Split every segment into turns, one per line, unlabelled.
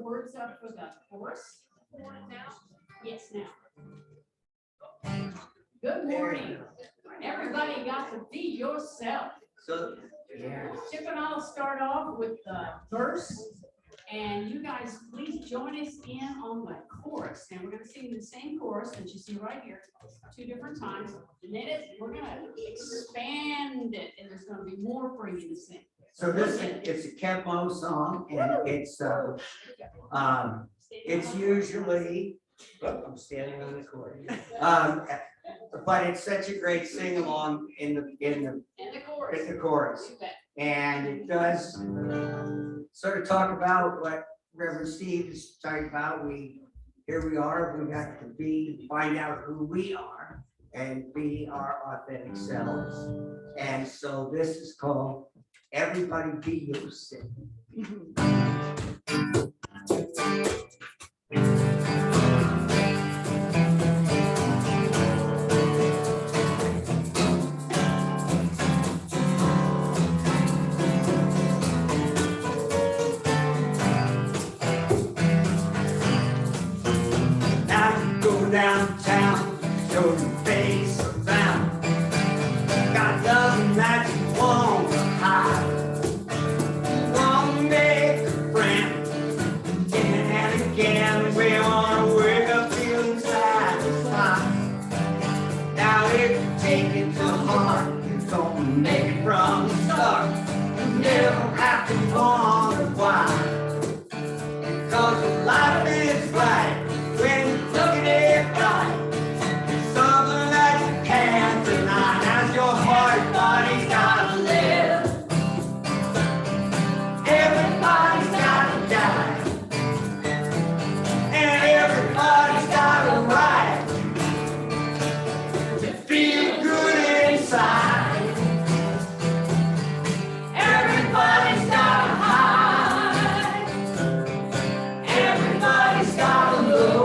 words up for the chorus? Now? Yes, now. Good morning. Everybody got to be yourself.
So, yeah.
Chip and I'll start off with the verse, and you guys please join us in on the chorus. And we're going to sing the same chorus that you see right here, 2 different times. And then we're going to expand it, and there's going to be more for you to sing.
So this it's a Kempo song, and it's usually, I'm standing on the chord. But it's such a great sing along in the chorus. And it does sort of talk about what Reverend Steve is talking about. Here we are, we got to find out who we are and be our authentic selves. And so this is called Everybody Be Yourself. Downtown, show your face around. Got nothing that you want to hide. You want to make a friend. Again and again, we want to wake up feeling satisfied. Now if you take it to heart, you're gonna make it from the start. You never have to wonder why. Because your life is right when you look at it. Something that you can't deny. As your heart, body's gotta live. Everybody's gotta die. And everybody's got a right to feel good inside. Everybody's gotta hide. Everybody's gotta know.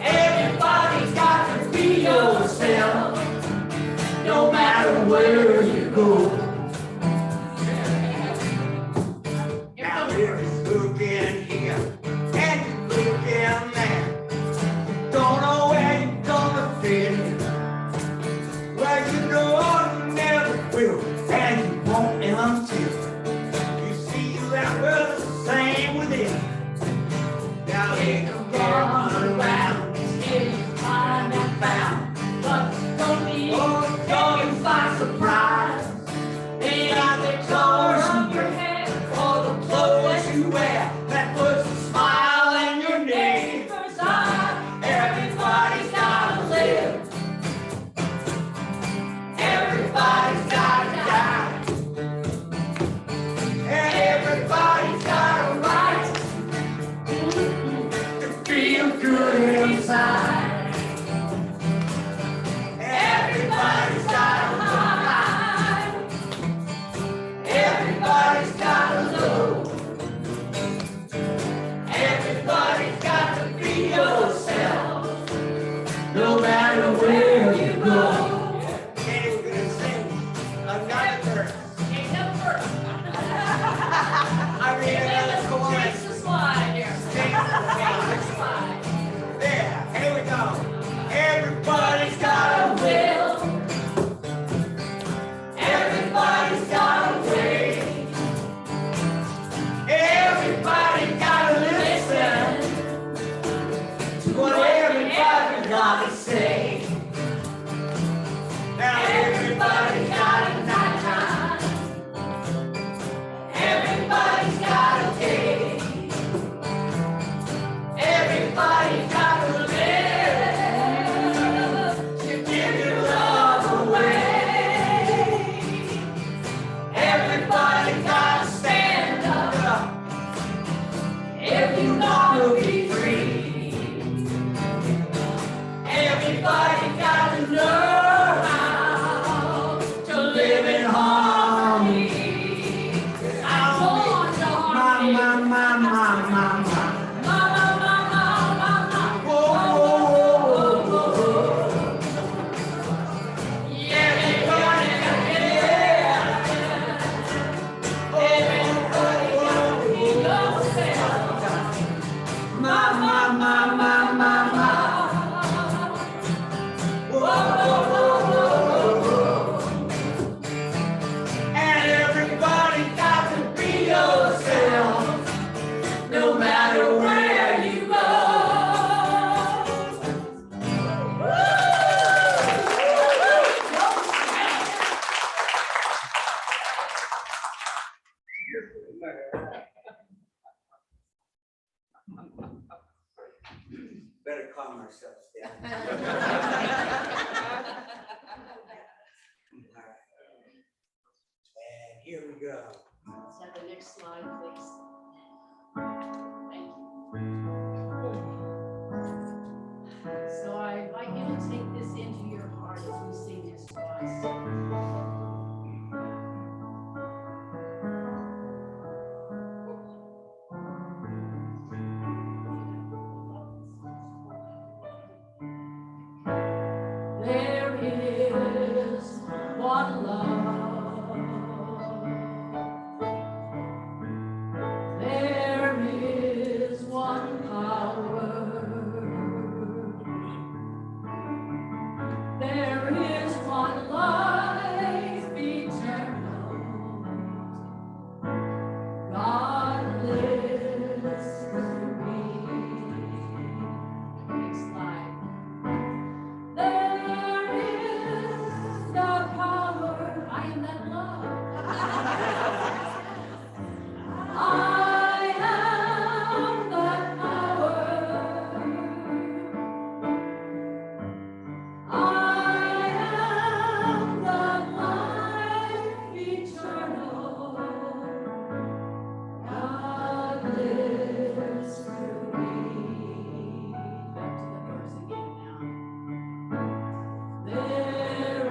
Everybody's got to be yourself, no matter where you go. Now there's looking here and looking there. Don't know where you're gonna fit. Well, you know you never will, and you won't until you see that world's the same with it. Now they can run around. But don't be taken by surprise. They got the colors on your head or the clothes you wear that puts a smile in your neighbor's eye. Everybody's gotta live. Everybody's gotta die. And everybody's got a right to feel good inside. Everybody's got a hide. Everybody's got a low. Everybody's got to be yourself, no matter where you go. And we're gonna sing another verse. I mean, another chorus.
Change the slide here.
Change the slide. There, here we go. Everybody's got a will. Everybody's got a way. Everybody gotta listen to what everybody gotta say. Now everybody got a nighttime. Everybody's got a day. Everybody got to live to give your love away. Everybody got to stand up if you want to be free. Everybody calm ourselves down. All right. And here we go.
Let's have the next slide, please. Thank you. So I'd like you to take this into your heart as we sing this twice. There is one love. There is one power. There is one life eternal. God lives through me. Next slide. There is the power. I am that love. I am that power. I am that life eternal. God lives through me. Back to the verse again now. There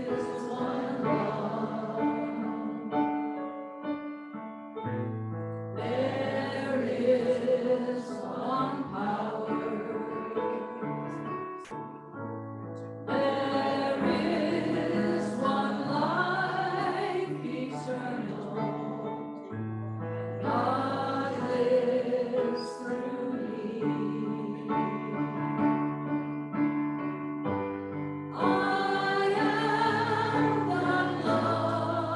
is one love. There is one power. There is one life eternal. God lives through me. I am that love.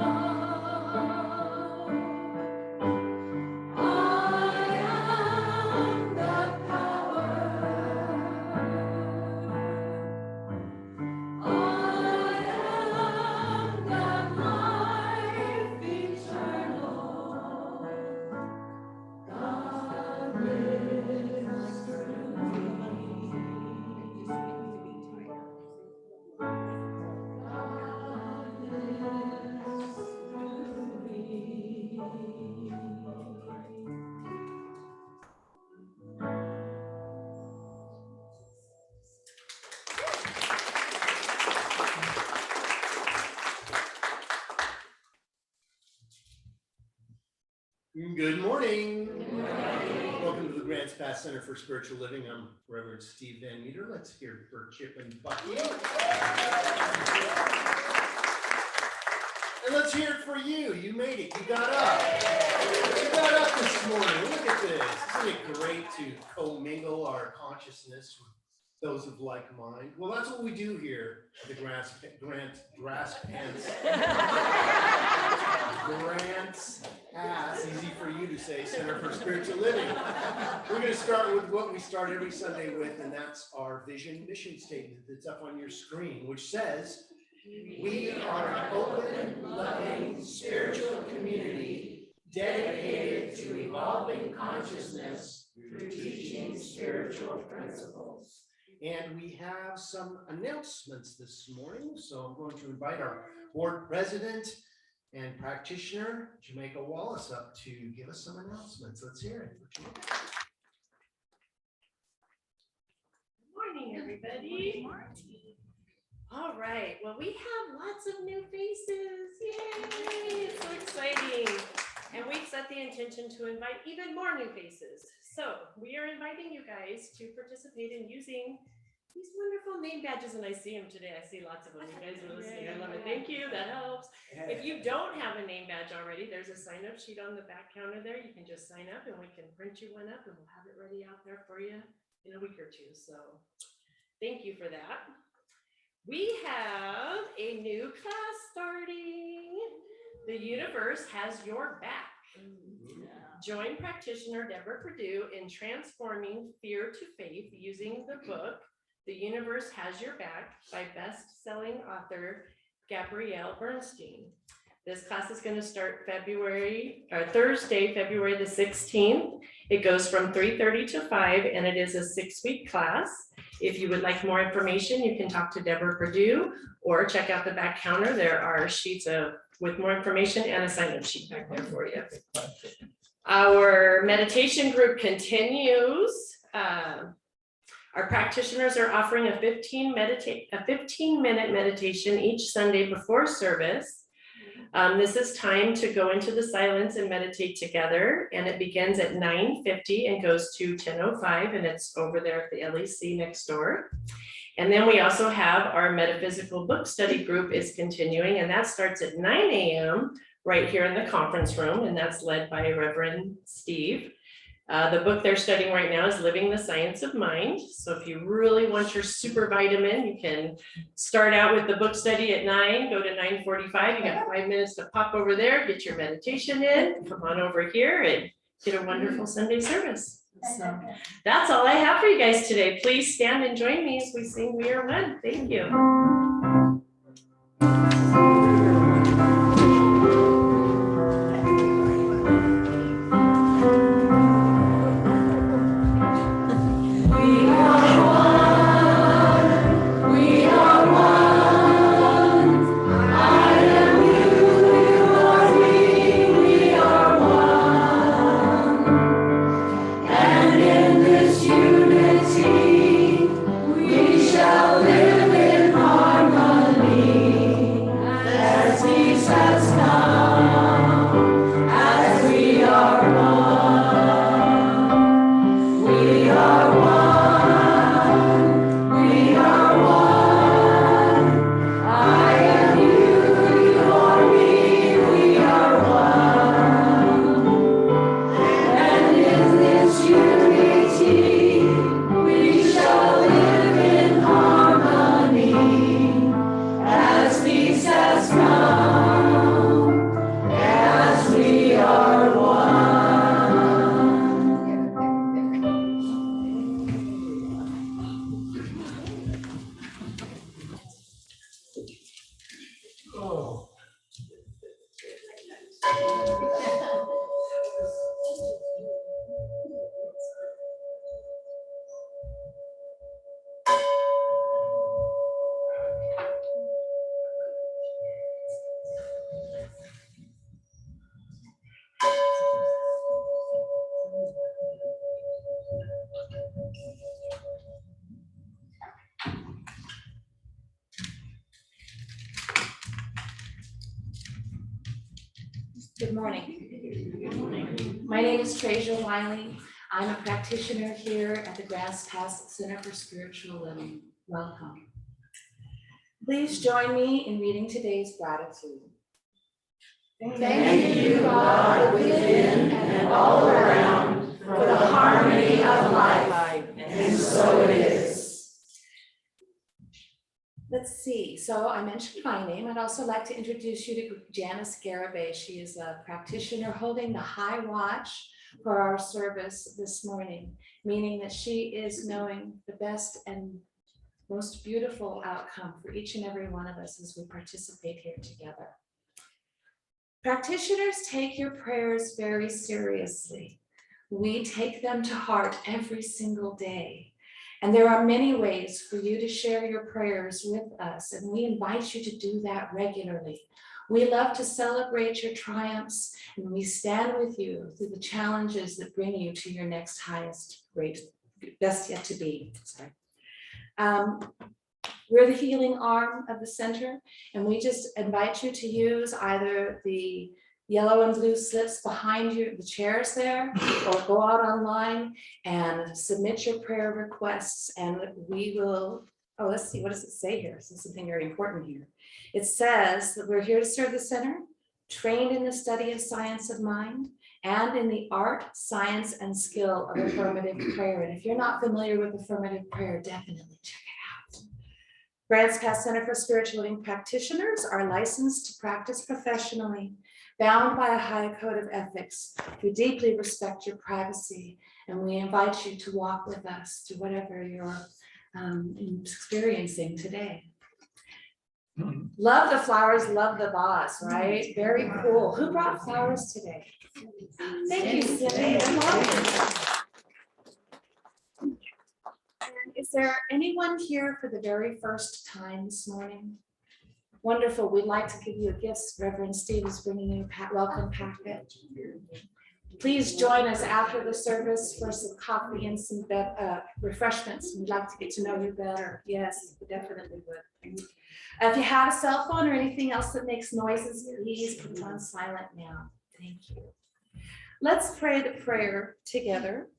I am that power. I am that life eternal. God lives through me. God lives through me.
Good morning. Welcome to the Grants Pass Center for Spiritual Living. I'm Reverend Steve Van Meter. Let's hear it for Chip and Bucky. And let's hear it for you. You made it. You got up. You got up this morning. Look at this. Isn't it great to commingle our consciousness with those of like mind? Well, that's what we do here at the Grants Pass, easy for you to say, Center for Spiritual Living. We're going to start with what we start every Sunday with, and that's our vision mission statement that's up on your screen, which says, we are an open, loving, spiritual community dedicated to evolving consciousness through teaching spiritual principles. And we have some announcements this morning, so I'm going to invite our board president and practitioner, Jamaica Wallace, up to give us some announcements. Let's hear it.
Good morning, everybody. All right, well, we have lots of new faces. Yay, it's so exciting. And we've set the intention to invite even more new faces. So we are inviting you guys to participate in using these wonderful name badges, and I see them today. I see lots of them. You guys are listening. I love it. Thank you. That helps. If you don't have a name badge already, there's a sign-up sheet on the back counter there. You can just sign up and we can print you one up and we'll have it ready out there for you in a week or two. So thank you for that. We have a new class starting. The universe has your back. Join practitioner Deborah Perdue in transforming fear to faith using the book, The Universe Has Your Back by best-selling author Gabrielle Bernstein. This class is going to start Thursday, February the 16th. It goes from 3:30 to 5, and it is a 6-week class. If you would like more information, you can talk to Deborah Perdue or check out the back counter. There are sheets with more information and a sign-up sheet back there for you. Our meditation group continues. Our practitioners are offering a 15-minute meditation each Sunday before service. This is time to go into the silence and meditate together, and it begins at 9:50 and goes to 10:05, and it's over there at the LEC next door. And then we also have our metaphysical book study group is continuing, and that starts at 9 a.m. right here in the conference room, and that's led by Reverend Steve. The book they're studying right now is Living the Science of Mind. So if you really want your super vitamin, you can start out with the book study at 9, go to 9:45. You got 5 minutes to pop over there, get your meditation in, come on over here and get a wonderful Sunday service. So that's all I have for you guys today. Please stand and join me as we sing We Are One. Thank you.
Good morning. My name is Treasure Wiley. I'm a practitioner here at the Grass Pass Center for Spiritual Living. Welcome. Please join me in reading today's gratitude.
Thank you, God, within and all around, for the harmony of life, and so it is.
Let's see, so I mentioned my name. I'd also like to introduce you to Janice Garibay. She is a practitioner holding the high watch for our service this morning, meaning that she is knowing the best and most beautiful outcome for each and every one of us as we participate here together. Practitioners take your prayers very seriously. We take them to heart every single day. And there are many ways for you to share your prayers with us, and we invite you to do that regularly. We love to celebrate your triumphs, and we stand with you through the challenges that bring you to your next highest, best yet to be. Sorry. We're the healing arm of the center, and we just invite you to use either the yellow and blue slips behind you, the chairs there, or go out online and submit your prayer requests, and we will, let's see, what does it say here? So something very important here. It says that we're here to serve the center, trained in the study of science of mind, and in the art, science, and skill of affirmative prayer. And if you're not familiar with affirmative prayer, definitely check it out. Grants Pass Center for Spiritual Living practitioners are licensed to practice professionally, bound by a high code of ethics. We deeply respect your privacy, and we invite you to walk with us through whatever you're experiencing today. Love the flowers, love the vase, right? Very cool. Who brought flowers today? Thank you, Cindy. Good morning. And is there anyone here for the very first time this morning? Wonderful. We'd like to give you a gift. Reverend Steve is bringing you a welcome packet. Please join us after the service for some coffee and some refreshments. We'd like to get to know you better. Yes, we definitely would. If you have a cell phone or anything else that makes noises, please put it on silent now. Thank you. Let's pray the prayer together.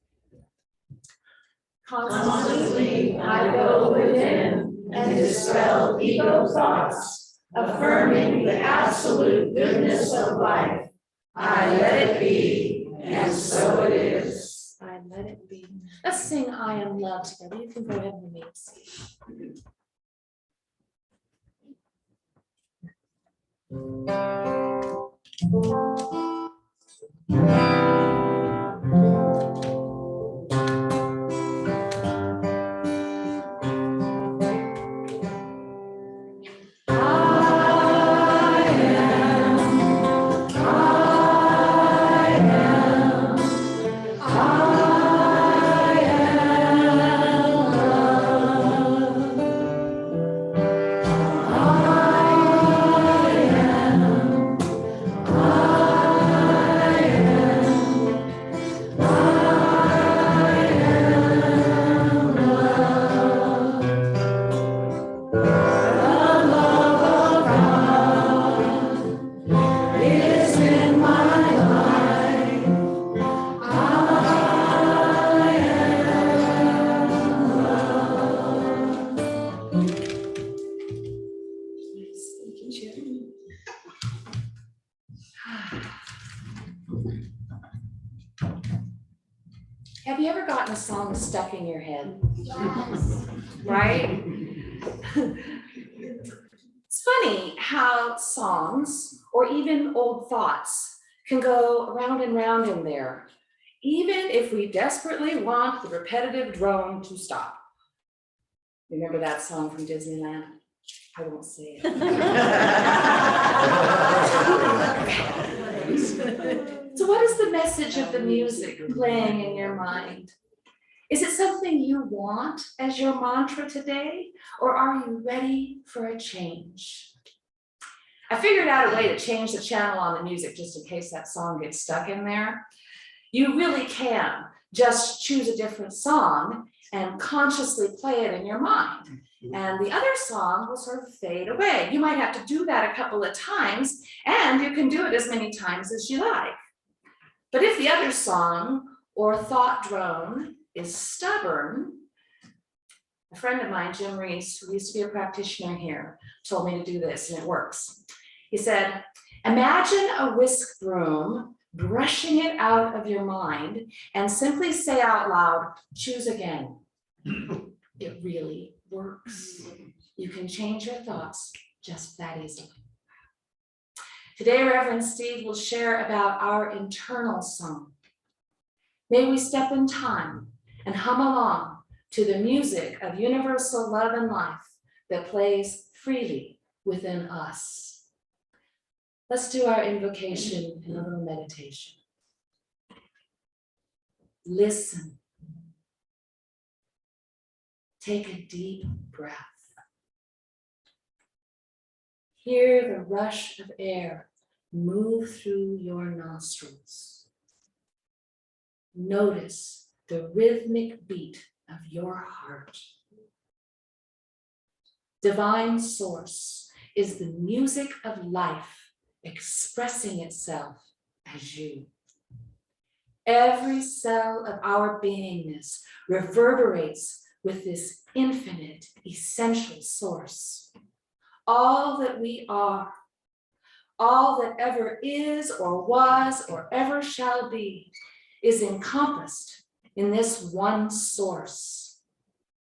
Constantly I go within and dispel ego thoughts, affirming the absolute goodness of life. I let it be, and so it is.
I let it be. Let's sing I Am Love together. You can go ahead and remain seated. Have you ever gotten a song stuck in your head? Yes. Right? It's funny how songs or even old thoughts can go around and round in there, even if we desperately want the repetitive drone to stop. Remember that song from Disneyland? I won't say it. So what is the message of the music playing in your mind? Is it something you want as your mantra today, or are you ready for a change? I figured out a way to change the channel on the music just in case that song gets stuck in there. You really can just choose a different song and consciously play it in your mind. And the other song will sort of fade away. You might have to do that a couple of times, and you can do it as many times as you like. But if the other song or thought drone is stubborn, a friend of mine, Jim Reese, who used to be a practitioner here, told me to do this, and it works. He said, imagine a whisk broom brushing it out of your mind and simply say out loud, choose again. It really works. You can change your thoughts just that easily. Today, Reverend Steve will share about our internal song. May we step in time and hum along to the music of universal love and life that plays freely within us. Let's do our invocation and a little meditation. Listen. Take a deep breath. Hear the rush of air move through your nostrils. Notice the rhythmic beat of your heart. Divine Source is the music of life expressing itself as you. Every cell of our beingness reverberates with this infinite, essential source. All that we are, all that ever is or was or ever shall be, is encompassed in this one source.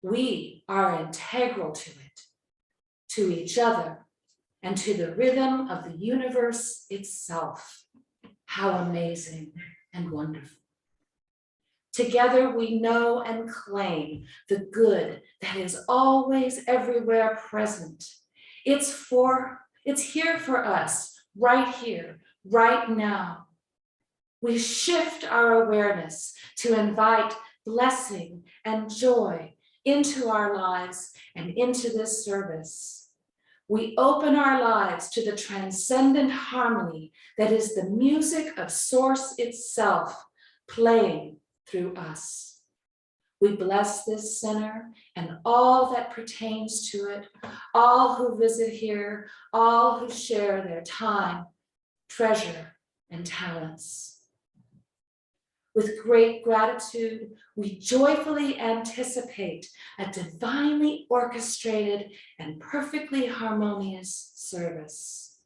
We are integral to it, to each other, and to the rhythm of the universe itself. How amazing and wonderful. Together we know and claim the good that is always everywhere present It's here for us, right here, right now. We shift our awareness to invite blessing and joy into our lives and into this service. We open our lives to the transcendent harmony that is the music of Source itself playing through us. We bless this center and all that pertains to it, all who visit here, all who share their time, treasure, and talents. With great gratitude, we joyfully anticipate a divinely orchestrated and perfectly harmonious service.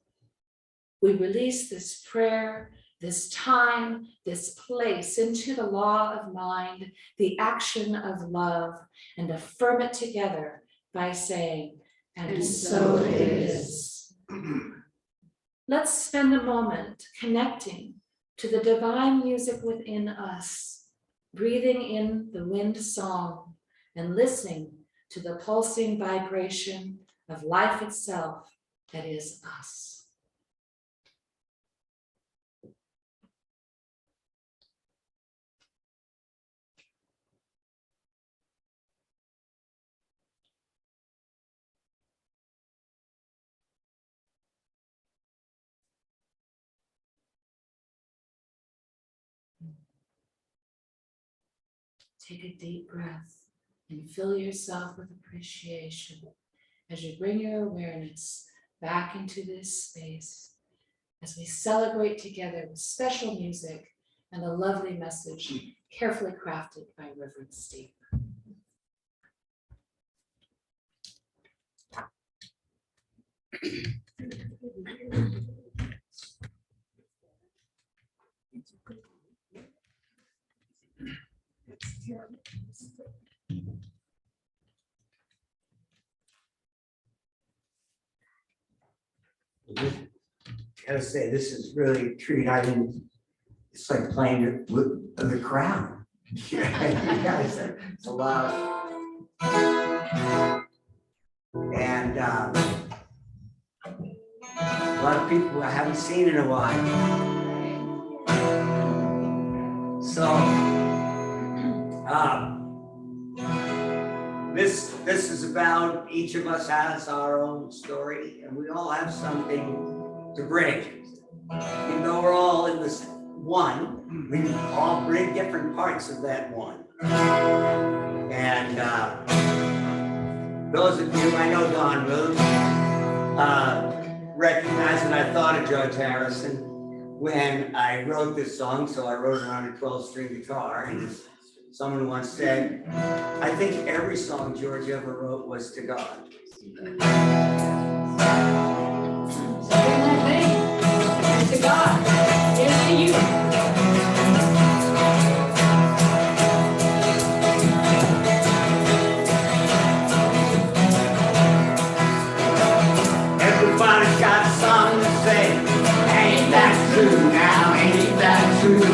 We release this prayer, this time, this place into the law of mind, the action of love, and affirm it together by saying, and so it is. Let's spend a moment connecting to the divine music within us, breathing in the wind song and listening to the pulsing vibration of life itself that is us. Take a deep breath and fill yourself with appreciation as you bring your awareness back into this space as we celebrate together with special music and a lovely message carefully crafted by Reverend Steve.
Gotta say, this is really a treat. It's like playing with the crowd. You guys are, it's a lot. And a lot of people I haven't seen in a while. So, this is about each of us has our own story, and we all have something to bring. Even though we're all in this one, we all bring different parts of that one. And those of you, I know Don Moon, recognize that I thought of George Harrison when I wrote this song, so I wrote it on a 12-string guitar. And someone once said, I think every song George ever wrote was to God.
To God, here's to you.
Everybody's got something to say. Ain't that true now? Ain't that true?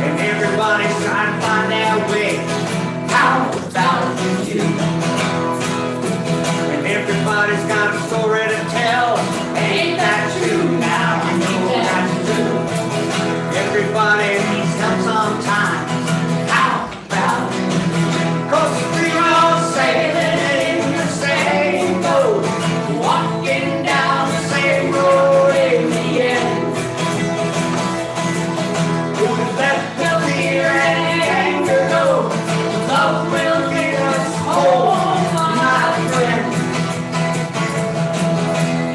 And everybody's trying to find their way. How about you? And everybody's got a story to tell. Ain't that true now? I know that's true. Everybody needs help sometimes. How about you? 'Cause we all sailing in the same boat, walking down the same road in the end. We'll let the fear and anger go. Love will get us home, my friend.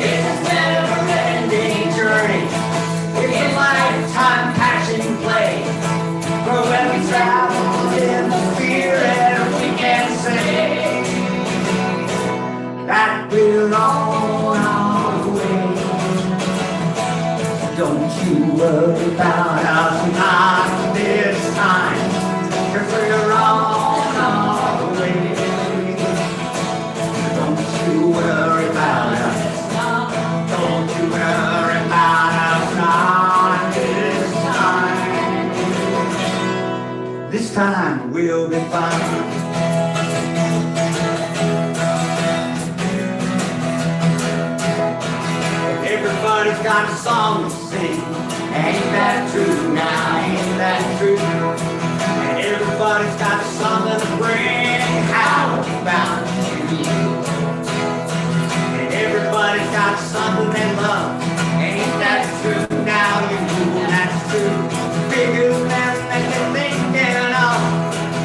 It's a never-ending journey. It's a lifetime passion play. But when we travel in the spirit, we can say that we're on our way. Don't you worry about us, not this time, 'cause we're on our way. Don't you worry about us. Don't you worry about us, not this time. This time we'll be fine. got a song to sing. Ain't that true now? Ain't that true? And everybody's got something to bring. How about you? And everybody's got something they love. Ain't that true now? You know that's true. Bigger than that you're thinking of.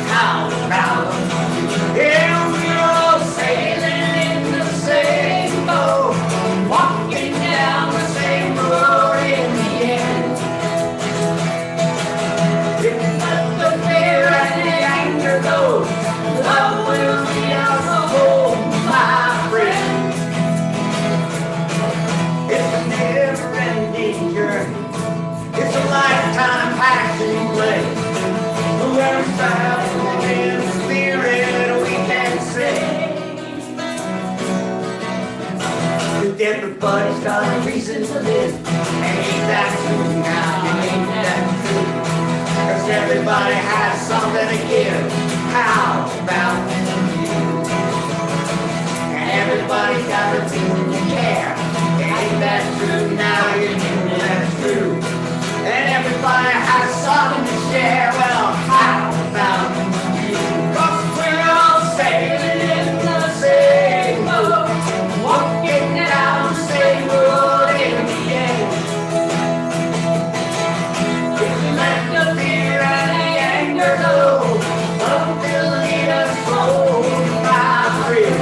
How about you? Yeah, we're all sailing in the same boat, walking down the same road in the end. If you let the fear and the anger go, love will lead us home, my friend. It's a never-ending journey. It's a lifetime passion play. Where we travel in the spirit, we can say that everybody's got a reason to live. Ain't that true now? Ain't that true? 'Cause everybody has something to give. How about you? And everybody's got a reason to care. Ain't that true now? You know that's true. And everybody has something to share. Well, how about you? 'Cause we're all sailing in the same boat, walking down the same road in the end. If we let the fear and the anger go, love will lead us home, my friend.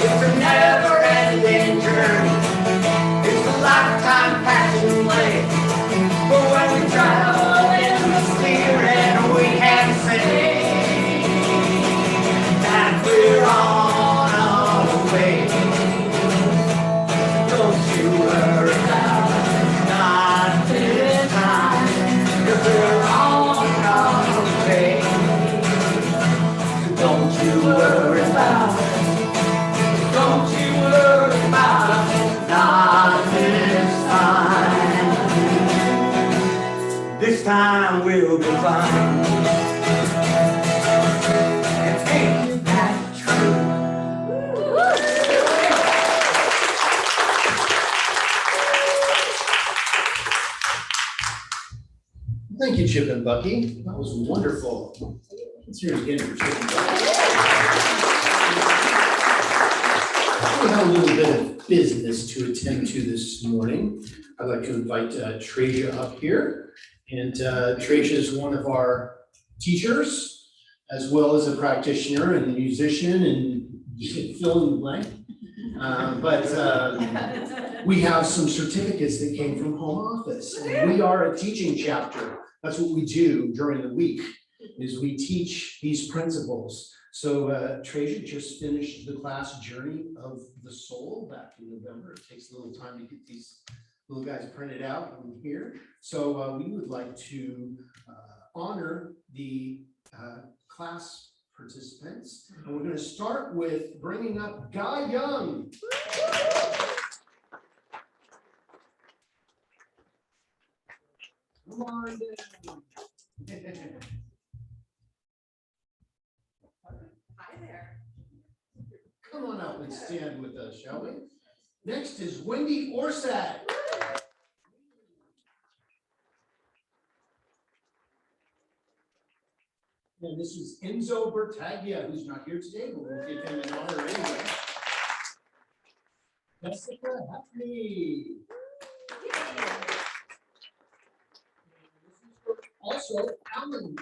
It's a never-ending journey. It's a lifetime passion way. But when we travel in the spirit, we can say that we're on our way. Don't you worry about it, not this time, 'cause we're on our way. Don't you worry about it. Don't you worry about it, not this time. This time we'll be fine. And ain't that true?
Thank you, Chip and Bucky. That was wonderful. Let's hear it again for Chip and Bucky. We have a little bit of business to attend to this morning. I'd like to invite Trasia up here. And Trasia is one of our teachers, as well as a practitioner and a musician, and you can fill in the blank. But we have some certificates that came from home office. And we are a teaching chapter. That's what we do during the week, is we teach these principles. So Trasia just finished the class Journey of the Soul back in November. It takes a little time to get these little guys printed out in here. So we would like to honor the class participants. And we're going to start with bringing up Guy Young. Come on down.
Hi there.
Come on up and stand with us, shall we? Next is Wendy Orsak. And this is Enzo Bertaglia, who's not here today, but we'll give him an honor anyway. Jessica Hackney. Also, Alan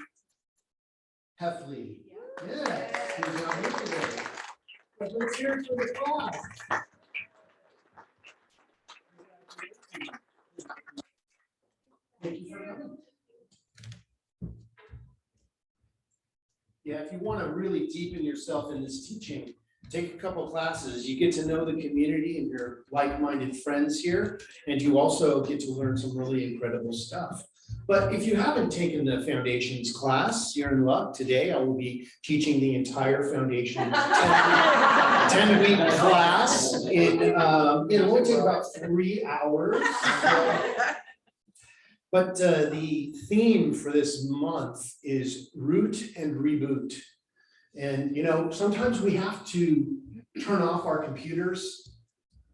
Heffley. Yes, who's not here today. But let's hear it for the class. Thank you for coming. Yeah, if you want to really deepen yourself in this teaching, take a couple classes. You get to know the community and your like-minded friends here, and you also get to learn some really incredible stuff. But if you haven't taken the Foundations class, you're in luck. Today, I will be teaching the entire Foundations 10-week class. It'll only take about 3 hours. But the theme for this month is root and reboot. And you know, sometimes we have to turn off our computers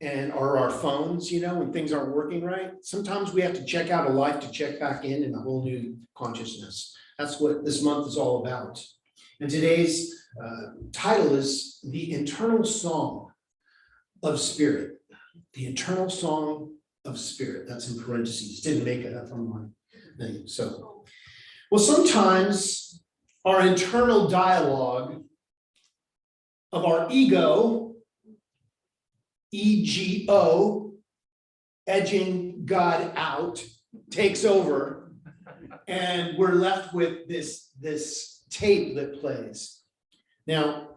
or our phones, when things aren't working right. Sometimes we have to check out of life to check back in a whole new consciousness. That's what this month is all about. And today's title is The Internal Song of Spirit. The Internal Song of Spirit. That's in parentheses. Didn't make it up on my thing. So, well, sometimes our internal dialogue of our ego, ego, edging God out, takes over, and we're left with this tape that plays. Now,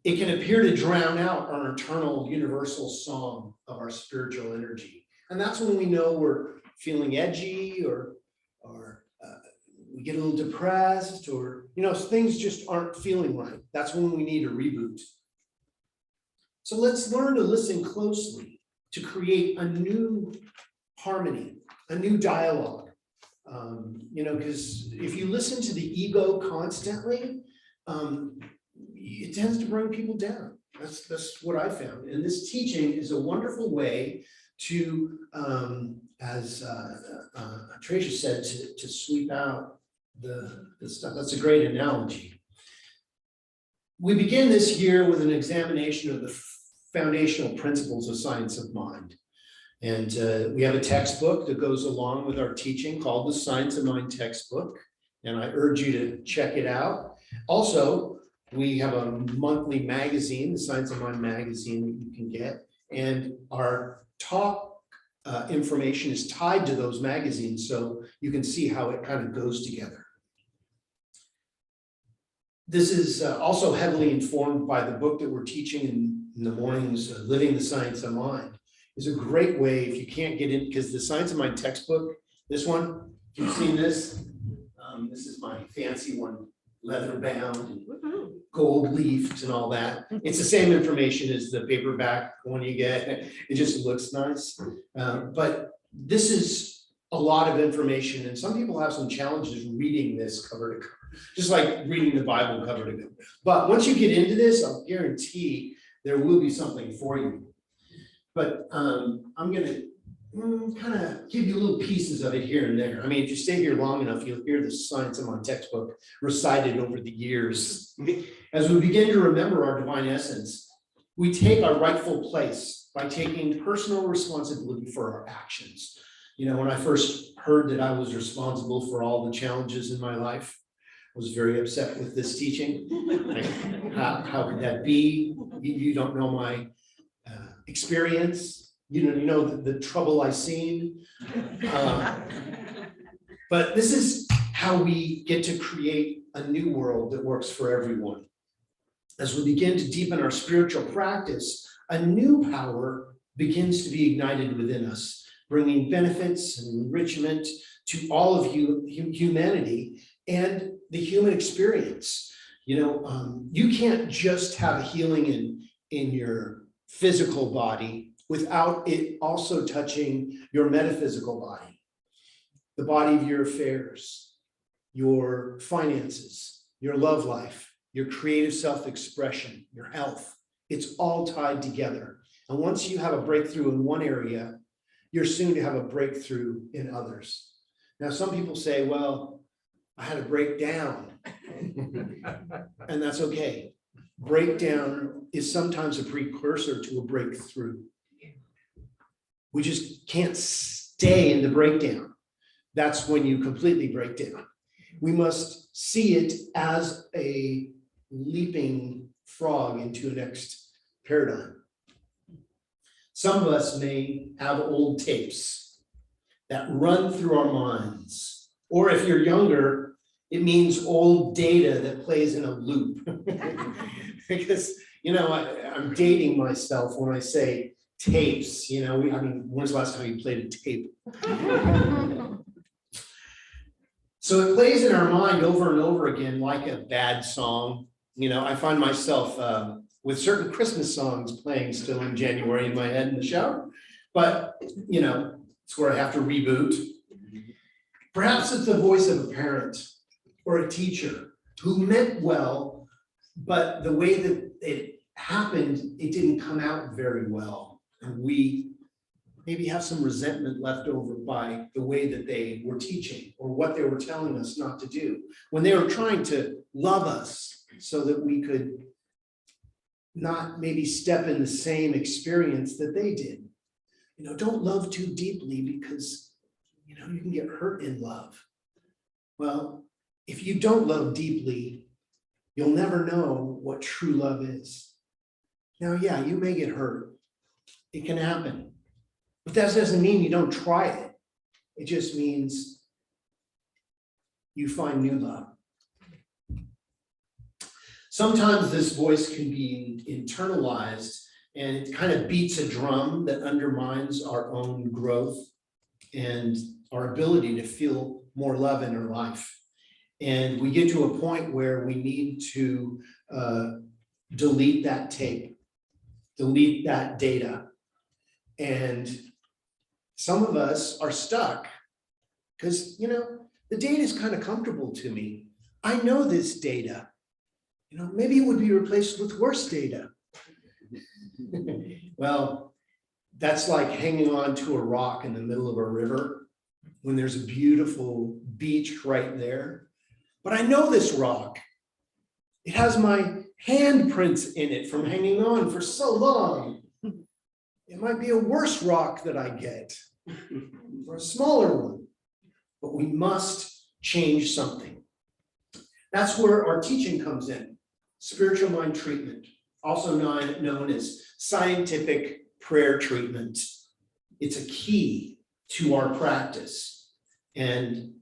it can appear to drown out our internal universal song of our spiritual energy. And that's when we know we're feeling edgy or we get a little depressed or, things just aren't feeling right. That's when we need a reboot. So let's learn to listen closely to create a new harmony, a new dialogue. Because if you listen to the ego constantly, it tends to bring people down. That's what I found. And this teaching is a wonderful way to, as Tracia said, to sweep out the stuff. That's a great analogy. We begin this year with an examination of the foundational principles of science of mind. And we have a textbook that goes along with our teaching called the Science of Mind textbook. And I urge you to check it out. Also, we have a monthly magazine, the Science of Mind magazine that you can get. And our talk information is tied to those magazines, so you can see how it kind of goes together. This is also heavily informed by the book that we're teaching in the mornings, Living the Science of Mind. Is a great way if you can't get in, because the Science of Mind textbook, this one, you've seen this. This is my fancy one, leather bound and gold leafed and all that. It's the same information as the paperback one you get. It just looks nice. But this is a lot of information, and some people have some challenges reading this cover to cover, just like reading the Bible cover to cover. But once you get into this, I'll guarantee there will be something for you. But I'm gonna kind of give you little pieces of it here and there. I mean, if you stay here long enough, you'll hear the Science of Mind textbook recited over the years. As we begin to remember our divine essence, we take our rightful place by taking personal responsibility for our actions. When I first heard that I was responsible for all the challenges in my life, I was very upset with this teaching. How could that be? You don't know my experience. You know the trouble I've seen. But this is how we get to create a new world that works for everyone. As we begin to deepen our spiritual practice, a new power begins to be ignited within us, bringing benefits and enrichment to all of humanity and the human experience. You can't just have healing in your physical body without it also touching your metaphysical body, the body of your affairs, your finances, your love life, your creative self-expression, your health. It's all tied together. And once you have a breakthrough in one area, you're soon to have a breakthrough in others. Now, some people say, well, I had a breakdown, and that's okay. Breakdown is sometimes a precursor to a breakthrough. We just can't stay in the breakdown. That's when you completely break down. We must see it as a leaping frog into a next paradigm. Some of us may have old tapes that run through our minds. Or if you're younger, it means old data that plays in a loop. Because, I'm dating myself when I say tapes, when's the last time you played a tape? So it plays in our mind over and over again like a bad song. I find myself with certain Christmas songs playing still in January in my head in the shower, but it's where I have to reboot. Perhaps it's the voice of a parent or a teacher who meant well, but the way that it happened, it didn't come out very well. And we maybe have some resentment left over by the way that they were teaching or what they were telling us not to do, when they were trying to love us so that we could not maybe step in the same experience that they did. You know, don't love too deeply because, you know, you can get hurt in love. Well, if you don't love deeply, you'll never know what true love is. Now, yeah, you may get hurt. It can happen. But that doesn't mean you don't try it. It just means you find new love. Sometimes this voice can be internalized and it kind of beats a drum that undermines our own growth and our ability to feel more love in our life. And we get to a point where we need to delete that tape, delete that data. And some of us are stuck because, you know, the data is kind of comfortable to me. I know this data. You know, maybe it would be replaced with worse data. Well, that's like hanging on to a rock in the middle of a river when there's a beautiful beach right there. But I know this rock. It has my handprints in it from hanging on for so long. It might be a worse rock that I get, or a smaller one, but we must change something. That's where our teaching comes in. Spiritual mind treatment, also known as scientific prayer treatment. It's a key to our practice. And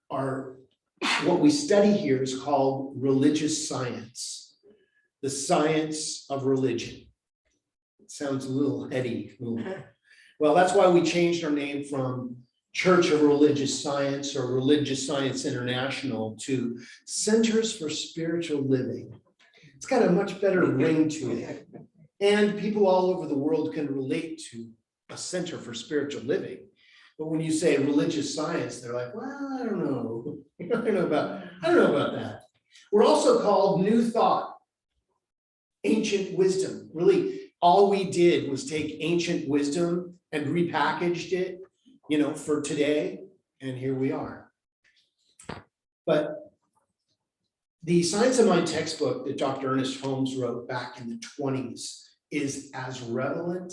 what we study here is called religious science, the science of religion. It sounds a little heady. Well, that's why we changed our name from Church of Religious Science or Religious Science International to Centers for Spiritual Living. It's got a much better ring to it. And people all over the world can relate to a center for spiritual living. But when you say religious science, they're like, well, I don't know. I don't know about that. We're also called New Thought, ancient wisdom. Really, all we did was take ancient wisdom and repackaged it, you know, for today, and here we are. But the Science of Mind textbook that Dr. Ernest Holmes wrote back in the 1920s is as relevant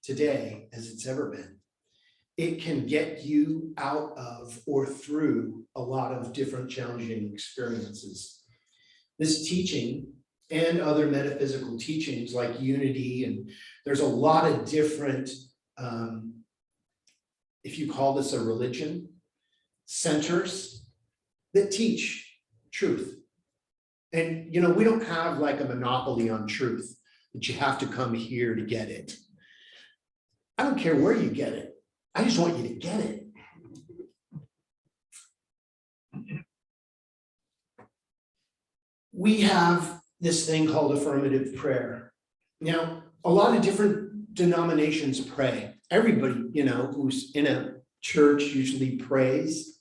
today as it's ever been. It can get you out of or through a lot of different challenging experiences. This teaching and other metaphysical teachings like unity, and there's a lot of different, if you call this a religion, centers that teach truth. And, you know, we don't have like a monopoly on truth that you have to come here to get it. I don't care where you get it. I just want you to get it. We have this thing called affirmative prayer. Now, a lot of different denominations pray. Everybody, you know, who's in a church usually prays.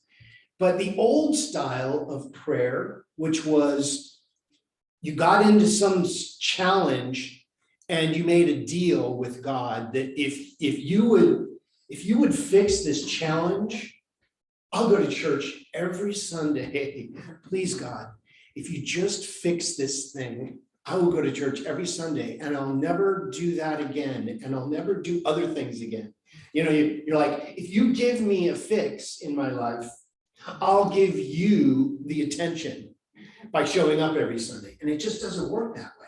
But the old style of prayer, which was you got into some challenge and you made a deal with God that if you would fix this challenge, I'll go to church every Sunday. Please, God, if you just fix this thing, I will go to church every Sunday and I'll never do that again. And I'll never do other things again. You know, you're like, if you give me a fix in my life, I'll give you the attention by showing up every Sunday. And it just doesn't work that way.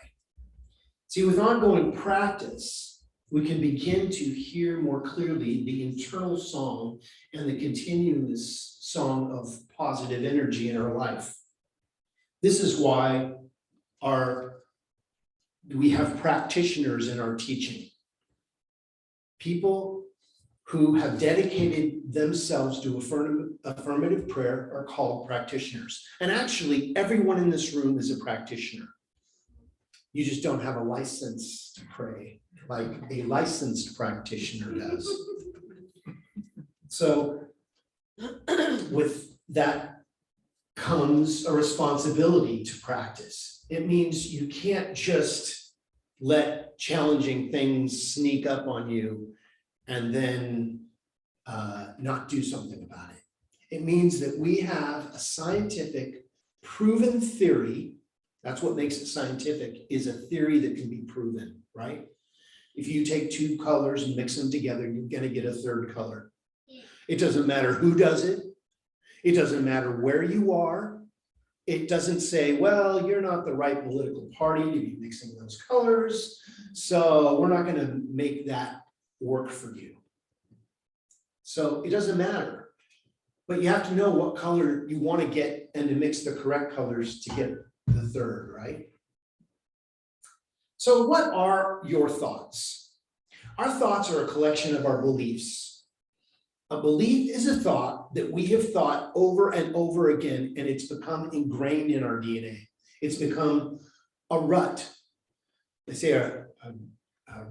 See, with ongoing practice, we can begin to hear more clearly the internal song and the continuous song of positive energy in our life. This is why we have practitioners in our teaching. People who have dedicated themselves to affirmative prayer are called practitioners. And actually, everyone in this room is a practitioner. You just don't have a license to pray like a licensed practitioner does. So with that comes a responsibility to practice. It means you can't just let challenging things sneak up on you and then not do something about it. It means that we have a scientific proven theory. That's what makes it scientific, is a theory that can be proven, right? If you take two colors and mix them together, you're gonna get a third color. It doesn't matter who does it. It doesn't matter where you are. It doesn't say, well, you're not the right political party to be mixing those colors, so we're not gonna make that work for you. So it doesn't matter, but you have to know what color you want to get and to mix the correct colors to get the third, right? So what are your thoughts? Our thoughts are a collection of our beliefs. A belief is a thought that we have thought over and over again, and it's become ingrained in our DNA. It's become a rut. They say a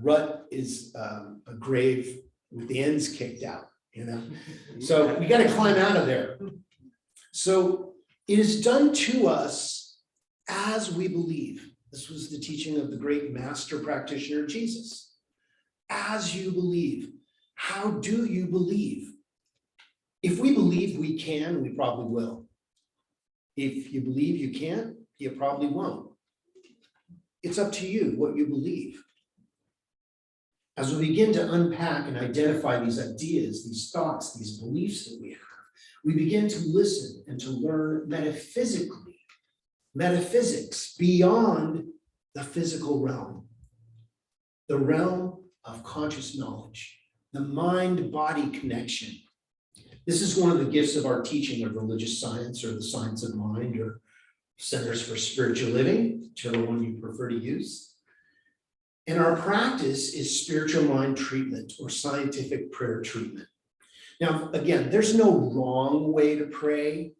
rut is a grave with the ends kicked out, you know? So we got to climb out of there. So it is done to us as we believe. This was the teaching of the great master practitioner, Jesus. As you believe. How do you believe? If we believe we can, we probably will. If you believe you can't, you probably won't. It's up to you what you believe. As we begin to unpack and identify these ideas, these thoughts, these beliefs that we have, we begin to listen and to learn metaphysically, metaphysics beyond the physical realm, the realm of conscious knowledge, the mind-body connection. This is one of the gifts of our teaching of religious science or the science of mind or Centers for Spiritual Living, whichever one you prefer to use. And our practice is spiritual mind treatment or scientific prayer treatment. Now, again, there's no wrong way to pray.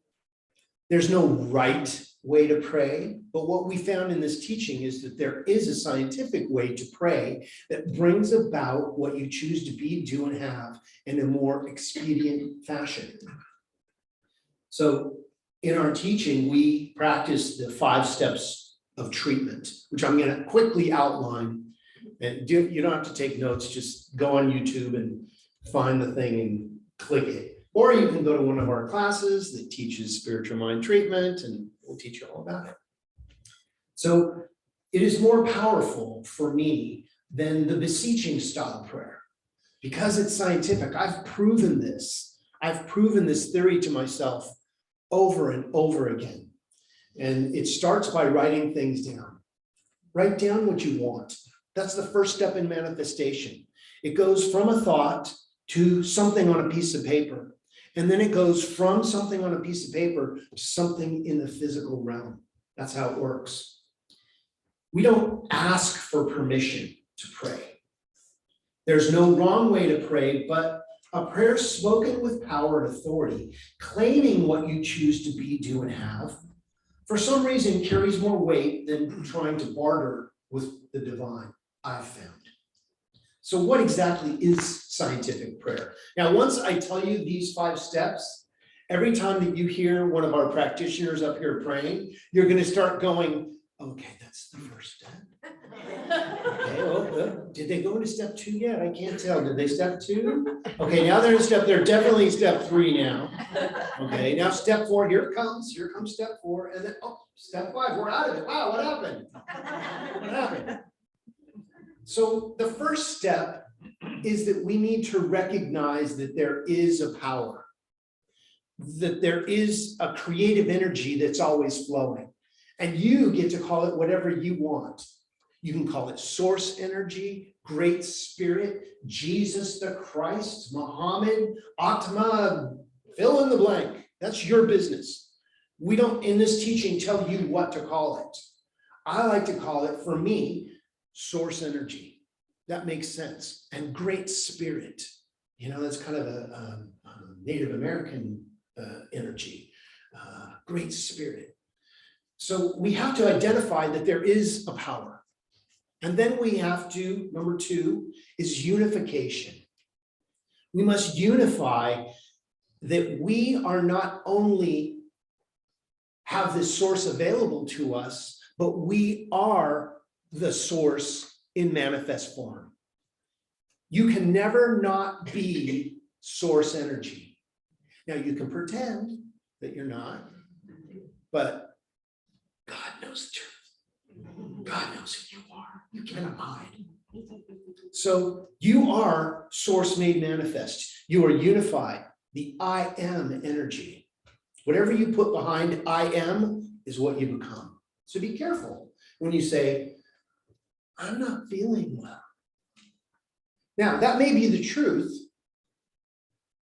There's no right way to pray. But what we found in this teaching is that there is a scientific way to pray that brings about what you choose to be, do, and have in a more expedient fashion. So in our teaching, we practice the 5 steps of treatment, which I'm going to quickly outline. And you don't have to take notes, just go on YouTube and find the thing and click it. Or you can go to one of our classes that teaches spiritual mind treatment and we'll teach you all about it. So it is more powerful for me than the beseeching style prayer because it's scientific. I've proven this. I've proven this theory to myself over and over again. And it starts by writing things down. Write down what you want. That's the first step in manifestation. It goes from a thought to something on a piece of paper. And then it goes from something on a piece of paper to something in the physical realm. That's how it works. We don't ask for permission to pray. There's no wrong way to pray, but a prayer spoken with power and authority, claiming what you choose to be, do, and have, for some reason carries more weight than trying to barter with the divine, I've found. So what exactly is scientific prayer? Now, once I tell you these 5 steps, every time that you hear one of our practitioners up here praying, you're going to start going, okay, that's the first step. Okay, well, did they go into step 2 yet? I can't tell. Did they step 2? Okay, now they're in step, they're definitely step 3 now. Okay, now step 4, here comes step 4, and then, oh, step 5, we're out of it. Wow, what happened? What happened? So the first step is that we need to recognize that there is a power, that there is a creative energy that's always flowing, and you get to call it whatever you want. You can call it source energy, great spirit, Jesus the Christ, Muhammad, Atma, fill in the blank. That's your business. We don't, in this teaching, tell you what to call it. I like to call it, for me, source energy. That makes sense. And great spirit. You know, that's kind of a Native American energy. Great spirit. So we have to identify that there is a power. And then we have to, number 2, is unification. We must unify that we are not only have this source available to us, but we are the source in manifest form. You can never not be source energy. Now, you can pretend that you're not, but God knows the truth. God knows who you are. You cannot hide. So you are source made manifest. You are unified. The I am energy. Whatever you put behind I am is what you become. So be careful when you say, I'm not feeling well. Now, that may be the truth,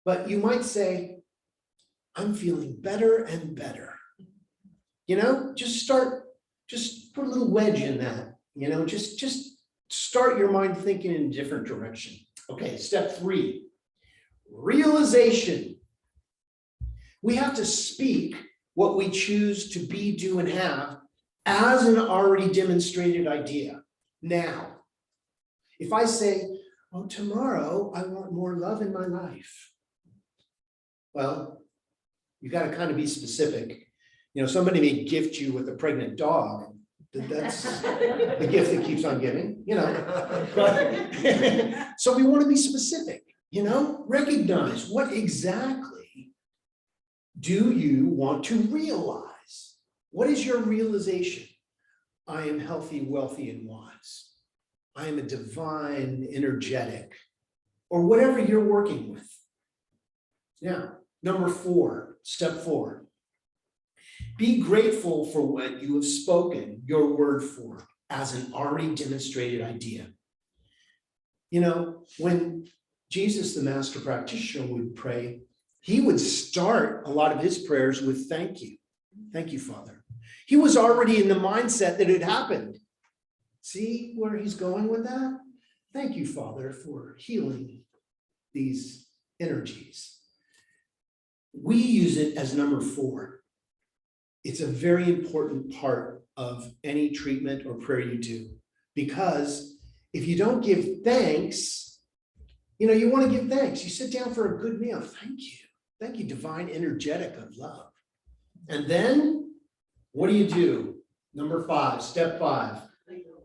but you might say, I'm feeling better and better. You know, just put a little wedge in that, you know, just start your mind thinking in a different direction. Okay, step 3, realization. We have to speak what we choose to be, do, and have as an already demonstrated idea. Now, if I say, oh, tomorrow I want more love in my life. Well, you got to kind of be specific. You know, somebody may gift you with a pregnant dog. That's the gift that keeps on giving, you know. But, so we want to be specific, you know, recognize what exactly do you want to realize? What is your realization? I am healthy, wealthy, and wise. I am a divine, energetic, or whatever you're working with. Now, number 4, step 4. Be grateful for what you have spoken your word for as an already demonstrated idea. You know, when Jesus, the master practitioner, would pray, he would start a lot of his prayers with thank you. Thank you, Father. He was already in the mindset that it happened. See where he's going with that? Thank you, Father, for healing these energies. We use it as number 4. It's a very important part of any treatment or prayer you do, because if you don't give thanks, you know, you want to give thanks. You sit down for a good meal. Thank you, divine energetic of love. And then what do? Number 5, step 5,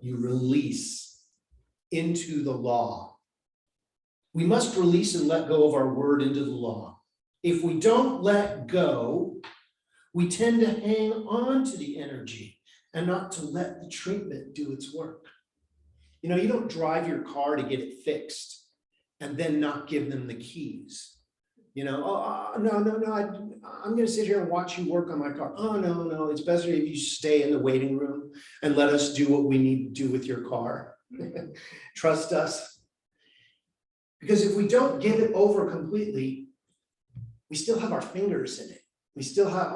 you release into the law. We must release and let go of our word into the law. If we don't let go, we tend to hang on to the energy and not to let the treatment do its work. You know, you don't drive your car to get it fixed and then not give them the keys. You know, no, I'm going to sit here and watch you work on my car. Oh, no, it's better if you stay in the waiting room and let us do what we need to do with your car. Trust us. Because if we don't give it over completely, we still have our fingers in it. We still have,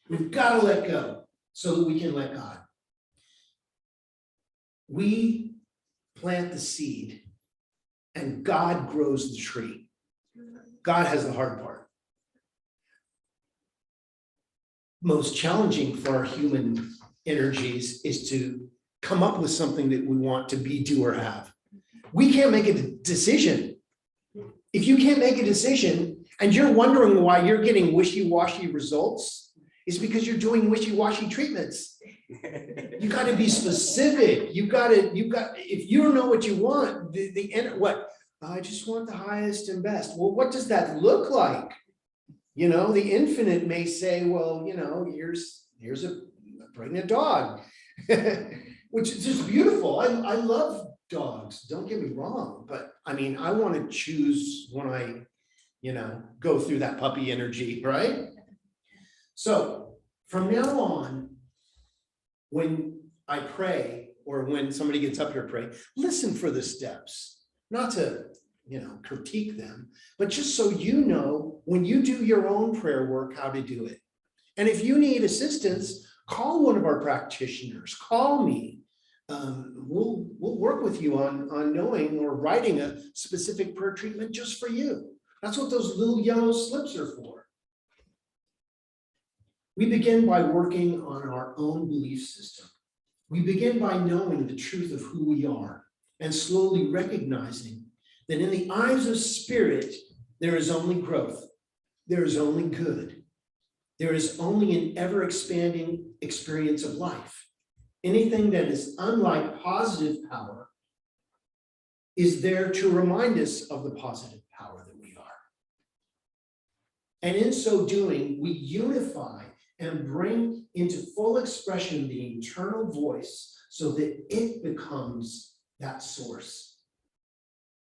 we've got to let go so that we can let God. We plant the seed and God grows the tree. God has the hard part. Most challenging for our human energies is to come up with something that we want to be, do, or have. We can't make a decision. If you can't make a decision and you're wondering why you're getting wishy-washy results, it's because you're doing wishy-washy treatments. You got to be specific. If you don't know what you want, I just want the highest and best. Well, what does that look like? You know, the infinite may say, well, you know, here's a pregnant dog, which is just beautiful. I love dogs, don't get me wrong, but I mean, I want to choose when I, you know, go through that puppy energy, right? So from now on, when I pray or when somebody gets up here to pray, listen for the steps, not to, you know, critique them, but just so you know, when you do your own prayer work, how to do it. And if you need assistance, call one of our practitioners, call me. We'll work with you on knowing or writing a specific prayer treatment just for you. That's what those little yellow slips are for. We begin by working on our own belief system. We begin by knowing the truth of who we are and slowly recognizing that in the eyes of spirit, there is only growth. There is only good. There is only an ever-expanding experience of life. anything that is unlike positive power is there to remind us of the positive power that we are. And in so doing, we unify and bring into full expression the internal voice so that it becomes that source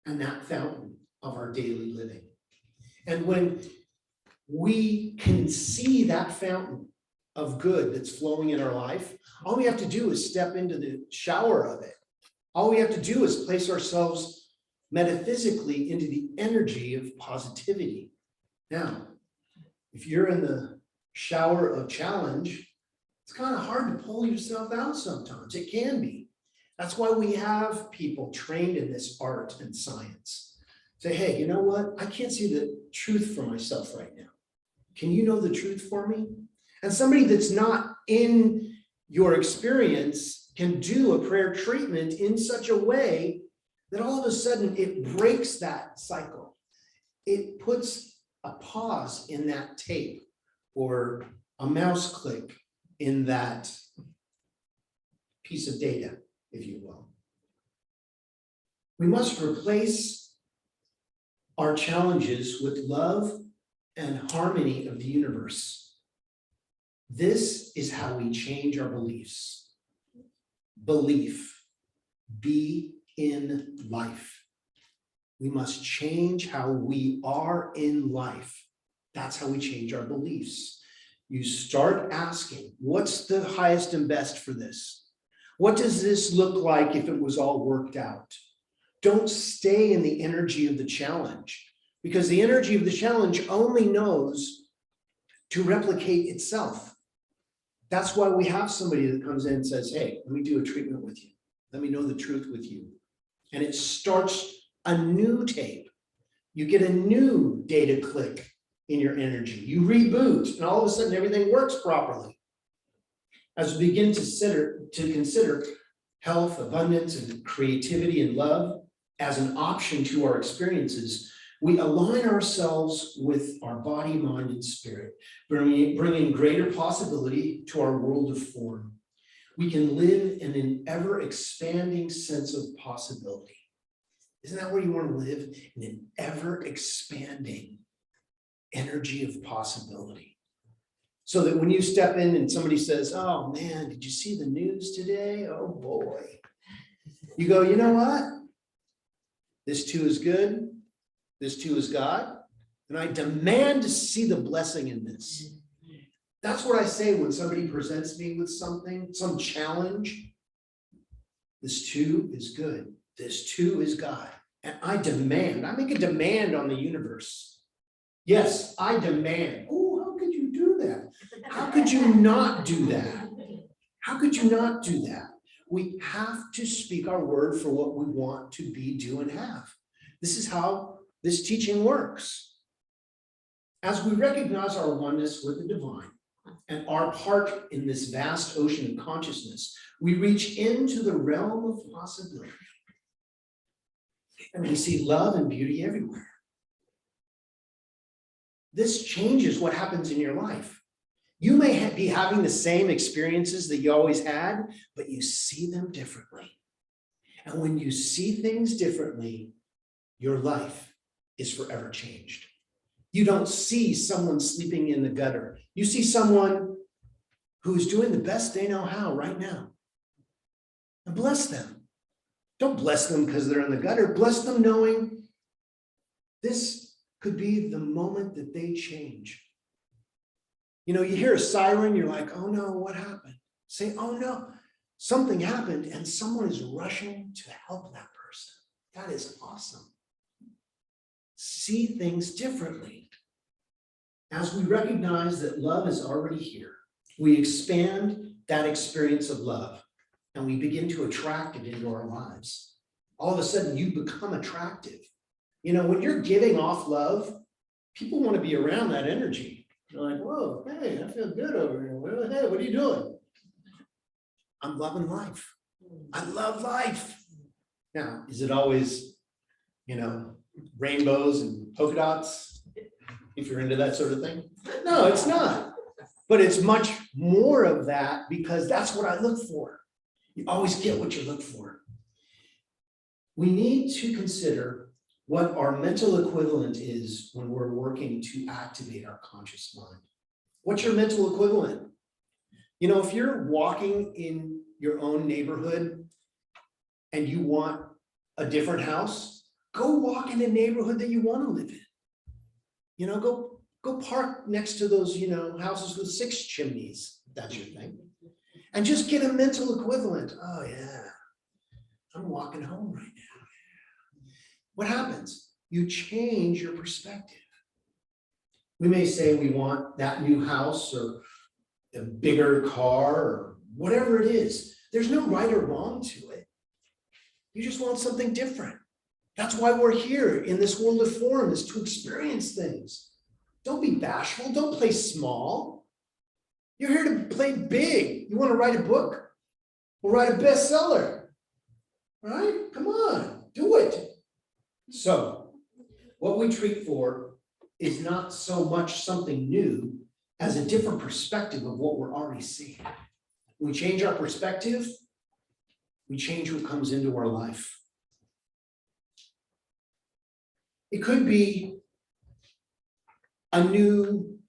and that fountain of our daily living. And when we can see that fountain of good that's flowing in our life, all we have to do is step into the shower of it. All we have to do is place ourselves metaphysically into the energy of positivity. Now, if you're in the shower of challenge, it's kind of hard to pull yourself out sometimes. It can be. That's why we have people trained in this art and science. Say, hey, you know what? I can't see the truth for myself right now. Can you know the truth for me? And somebody that's not in your experience can do a prayer treatment in such a way that all of a sudden it breaks that cycle. It puts a pause in that tape or a mouse click in that piece of data, if you will. We must replace our challenges with love and harmony of the universe. This is how we change our beliefs. Belief, be in life. We must change how we are in life. That's how we change our beliefs. You start asking, what's the highest and best for this? What does this look like if it was all worked out? Don't stay in the energy of the challenge, because the energy of the challenge only knows to replicate itself. That's why we have somebody that comes in and says, hey, let me do a treatment with you. Let me know the truth with you. And it starts a new tape. You get a new data click in your energy. You reboot, and all of a sudden everything works properly. As we begin to consider health, abundance, and creativity and love as an option to our experiences, we align ourselves with our body, mind, and spirit, bringing greater possibility to our world of form. We can live in an ever-expanding sense of possibility. Isn't that where you want to live? In an ever-expanding energy of possibility. So that when you step in and somebody says, oh man, did you see the news today? Oh boy. You go, you know what? This too is good. This too is God. And I demand to see the blessing in this. That's what I say when somebody presents me with something, some challenge. This too is good. This too is God. And I demand, I make a demand on the universe. Yes, I demand. Oh, how could you do that? How could you not do that? How could you not do that? We have to speak our word for what we want to be, do, and have. This is how this teaching works. As we recognize our oneness with the divine and our part in this vast ocean of consciousness, we reach into the realm of possibility. And we see love and beauty everywhere. This changes what happens in your life. You may be having the same experiences that you always had, but you see them differently. And when you see things differently, your life is forever changed. You don't see someone sleeping in the gutter. You see someone who's doing the best they know how right now. And bless them. Don't bless them because they're in the gutter. Bless them knowing this could be the moment that they change. You know, you hear a siren, you're like, oh no, what happened? Say, oh no, something happened and someone is rushing to help that person. That is awesome. See things differently. As we recognize that love is already here, we expand that experience of love and we begin to attract it into our lives. All of a sudden you become attractive. You know, when you're giving off love, people want to be around that energy. They're like, whoa, hey, I feel good over here. Hey, what are you doing? I'm loving life. I love life. Now, is it always, you know, rainbows and polka dots, if you're into that sort of thing? No, it's not. But it's much more of that because that's what I look for. You always get what you look for. We need to consider what our mental equivalent is when we're working to activate our conscious mind. What's your mental equivalent? You know, if you're walking in your own neighborhood and you want a different house, go walk in a neighborhood that you want to live in. You know, go park next to those, you know, houses with 6 chimneys, if that's your thing. And just get a mental equivalent. Oh yeah, I'm walking home right now. What happens? You change your perspective. We may say we want that new house or a bigger car or whatever it is. There's no right or wrong to it. You just want something different. That's why we're here in this world of form, is to experience things. Don't be bashful. Don't play small. You're here to play big. You want to write a book? We'll write a bestseller. Right? Come on, do it. So, what we treat for is not so much something new as a different perspective of what we're already seeing. We change our perspective, we change what comes into our life. It could be a new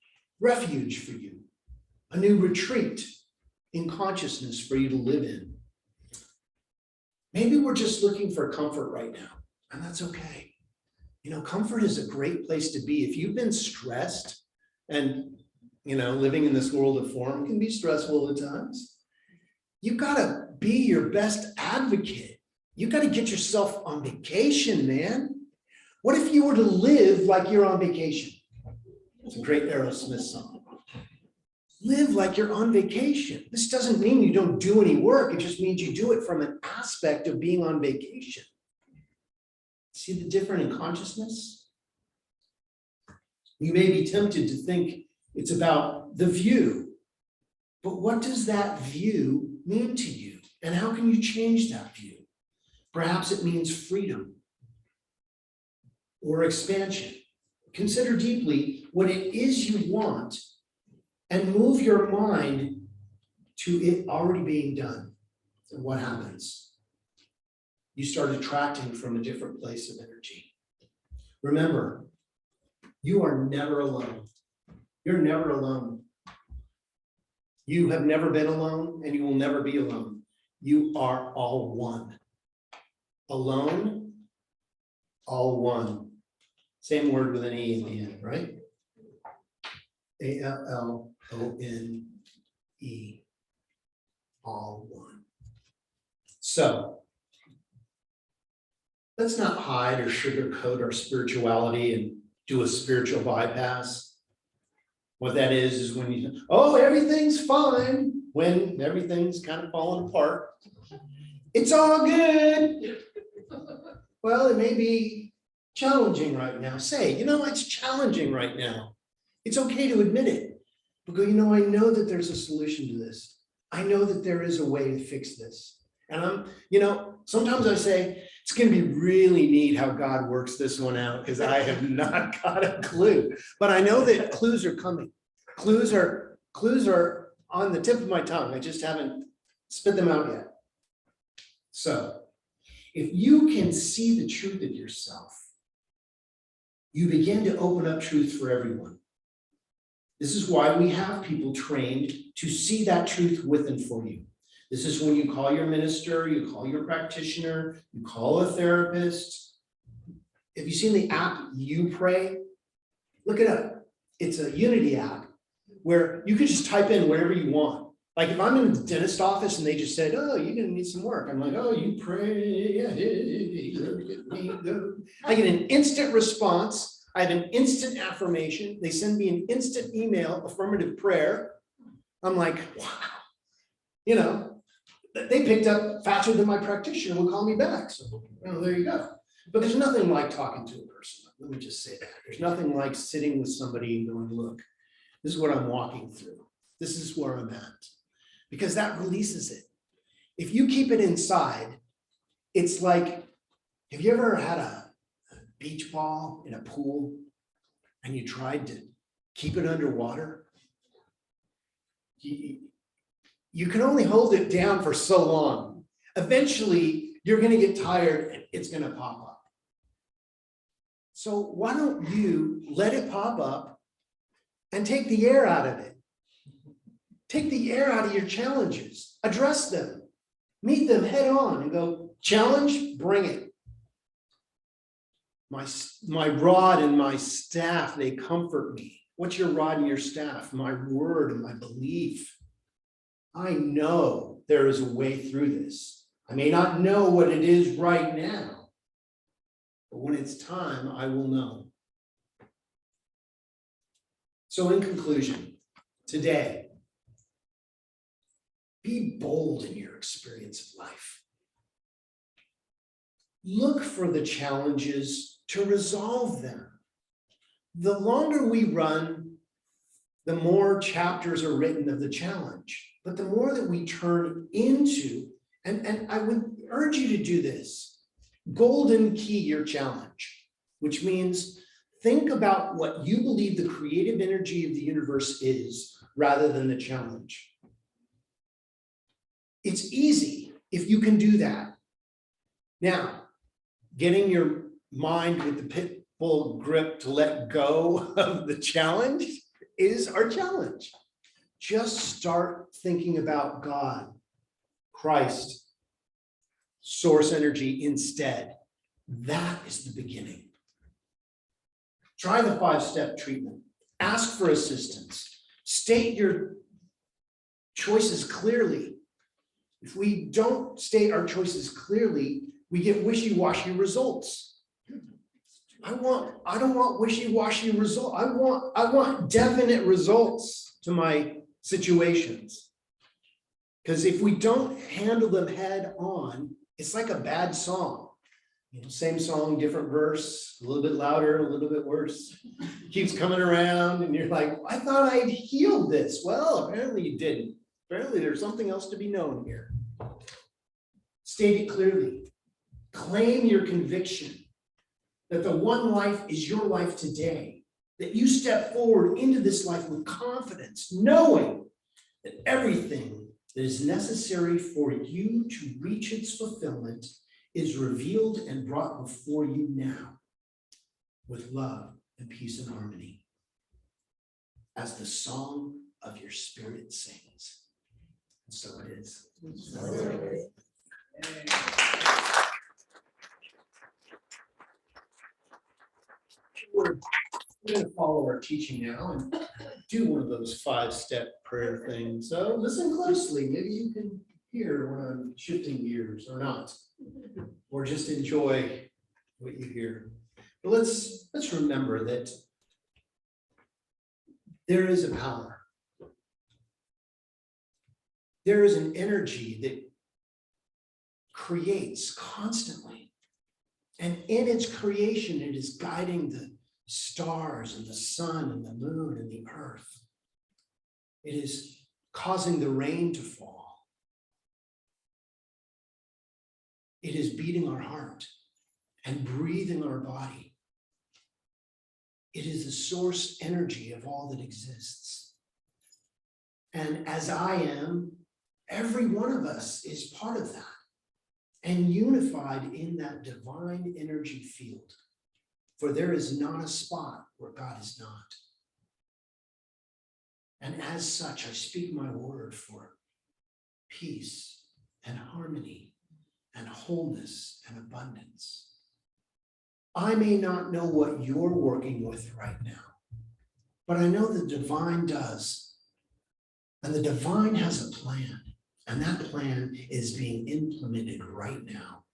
refuge for you, a new retreat in consciousness for you to live in. Maybe we're just looking for comfort right now, and that's okay. You know, comfort is a great place to be. If you've been stressed, and you know, living in this world of form can be stressful at times, you gotta be your best advocate. You gotta get yourself on vacation, man. What if you were to live like you're on vacation? It's a great Aerosmith song. Live like you're on vacation. This doesn't mean you don't do any work. It just means you do it from an aspect of being on vacation. See the difference in consciousness? You may be tempted to think it's about the view, but what does that view mean to you? And how can you change that view? Perhaps it means freedom or expansion. Consider deeply what it is you want and move your mind to it already being done. And what happens? You start attracting from a different place of energy. Remember, you are never alone. You're never alone. You have never been alone, and you will never be alone. You are all one. Alone, all one. Same word with an E at the end, right? A-L-L-O-N-E, all one. So, let's not hide or sugarcoat our spirituality and do a spiritual bypass. What that is when you, oh, everything's fine, when everything's kind of falling apart. It's all good. Well, it may be challenging right now. Say, you know, it's challenging right now. It's okay to admit it. Because, you know, I know that there's a solution to this. I know that there is a way to fix this. And you know, sometimes I say, it's going to be really neat how God works this one out, because I have not got a clue. But I know that clues are coming. Clues are on the tip of my tongue. I just haven't spit them out yet. So, if you can see the truth of yourself, you begin to open up truth for everyone. This is why we have people trained to see that truth with and for you. This is when you call your minister, you call your practitioner, you call a therapist. Have you seen the app You Pray? Look it up. It's a Unity app where you can just type in whatever you want. Like if I'm in the dentist office and they just said, oh, you're gonna need some work. I'm like, oh, you pray. I get an instant response. I have an instant affirmation. They send me an instant email, affirmative prayer. I'm like, wow, you know, they picked up faster than my practitioner will call me back. So, you know, there you go. But there's nothing like talking to a person. Let me just say that. There's nothing like sitting with somebody and going, look, this is what I'm walking through. This is where I'm at. Because that releases it. If you keep it inside, it's like, have you ever had a beach ball in a pool and you tried to keep it underwater? You can only hold it down for so long. Eventually, you're gonna get tired and it's gonna pop up. So why don't you let it pop up and take the air out of it? Take the air out of your challenges, address them, meet them head on and go, challenge, bring it. My rod and my staff, they comfort me. What's your rod and your staff? My word and my belief. I know there is a way through this. I may not know what it is right now, but when it's time, I will know. So in conclusion, today, be bold in your experience of life. Look for the challenges to resolve them. The longer we run, the more chapters are written of the challenge, but the more that we turn into, and I would urge you to do this, golden key your challenge, which means think about what you believe the creative energy of the universe is rather than the challenge. It's easy if you can do that. Now, getting your mind with the pit bull grip to let go of the challenge is our challenge. Just start thinking about God, Christ, source energy instead. That is the beginning. Try the 5-step treatment. Ask for assistance. State your choices clearly. If we don't state our choices clearly, we get wishy-washy results. I don't want wishy-washy results. I want definite results to my situations. Because if we don't handle them head on, it's like a bad song. You know, same song, different verse, a little bit louder, a little bit worse. Keeps coming around and you're like, I thought I'd healed this. Well, apparently you didn't. Apparently there's something else to be known here. State it clearly. Claim your conviction that the one life is your life today, that you step forward into this life with confidence, knowing that everything that is necessary for you to reach its fulfillment is revealed and brought before you now with love and peace and harmony, as the song of your spirit sings. And so it is. We're going to follow our teaching now and do one of those 5-step prayer things. So listen closely. Maybe you can hear when I'm shifting gears or not, or just enjoy what you hear. But let's remember that there is a power. There is an energy that creates constantly. And in its creation, it is guiding the stars and the sun and the moon and the earth. It is causing the rain to fall. It is beating our heart and breathing our body. It is the source energy of all that exists. And as I am, every one of us is part of that and unified in that divine energy field. For there is not a spot where God is not. And as such, I speak my word for peace and harmony and wholeness and abundance. I may not know what you're working with right now, but I know the divine does. And the divine has a plan, and that plan is being implemented right now.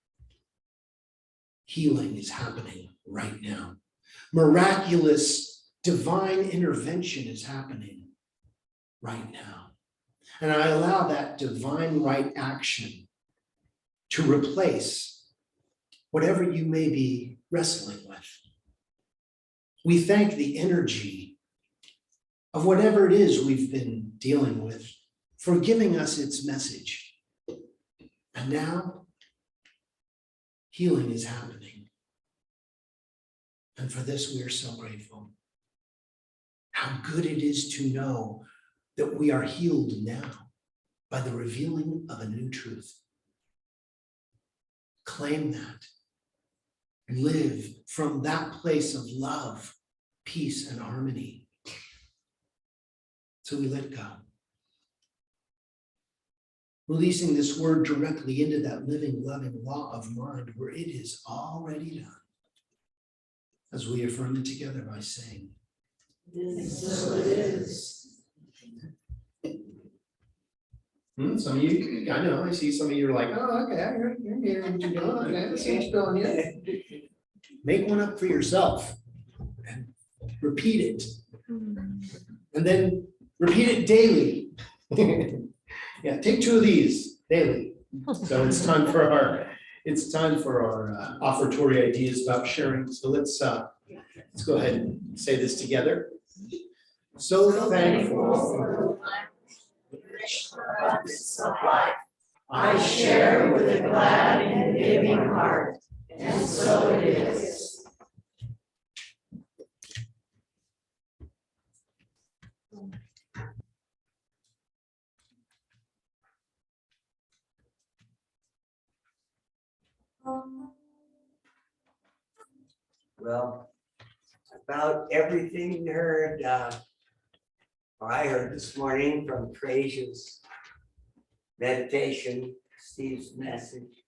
Healing is happening right now. Miraculous divine intervention is happening right now. And I allow that divine right action to replace whatever you may be wrestling with. We thank the energy of whatever it is we've been dealing with for giving us its message. And now, healing is happening. And for this, we are so grateful. How good it is to know that we are healed now by the revealing of a new truth. claim that. And live from that place of love, peace, and harmony. So we let go. Releasing this word directly into that living, loving law of mind where it is already done. As we affirm it together by saying,
So it is.
Some of you, I know, I see some of you are like, oh, okay, you're hearing what you're doing, okay, I see what you're doing, yeah. Make one up for yourself and repeat it. And then repeat it daily. Yeah, take 2 of these daily. So it's time for our offertory ideas about sharing. So let's go ahead and say this together. So thankful for the rich abundance of life
I share with a glad and giving heart, and so it is.
Well, about everything we heard, or I heard this morning from Trajan's meditation, Steve's message.